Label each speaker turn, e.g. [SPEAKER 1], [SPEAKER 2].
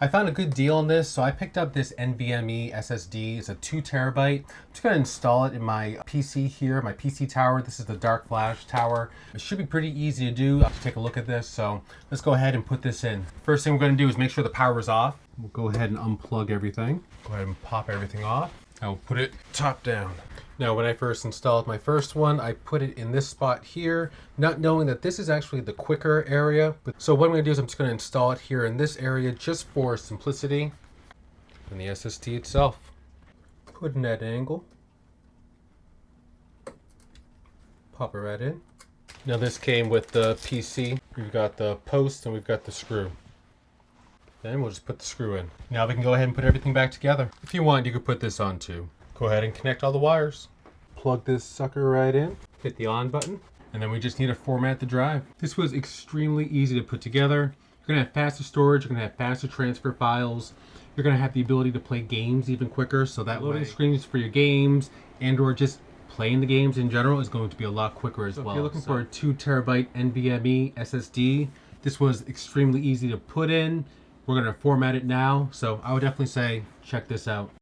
[SPEAKER 1] I found a good deal on this, so I picked up this NVMe SSD. It's a 2 terabyte. I'm just gonna install it in my PC here, my PC tower. This is the dark flash tower. It should be pretty easy to do. I'll take a look at this. So let's go ahead and put this in. First thing we're gonna do is make sure the power is off. We'll go ahead and unplug everything. Go ahead and pop everything off. I'll put it top down. Now, when I first installed my first one, I put it in this spot here, not knowing that this is actually the quicker area. So what I'm gonna do is I'm just gonna install it here in this area just for simplicity. And the SSD itself. Put in at an angle. Pop it right in. Now this came with the PC. We've got the post and we've got the screw. Then we'll just put the screw in. Now we can go ahead and put everything back together. If you want, you could put this on too. Go ahead and connect all the wires. Plug this sucker right in. Hit the on button. And then we just need to format the drive. This was extremely easy to put together. You're gonna have faster storage, you're gonna have faster transfer files. You're gonna have the ability to play games even quicker, so that loading screens for your games and or just playing the games in general is going to be a lot quicker as well. If you're looking for a 2 terabyte NVMe SSD, this was extremely easy to put in. We're gonna format it now, so I would definitely say check this out.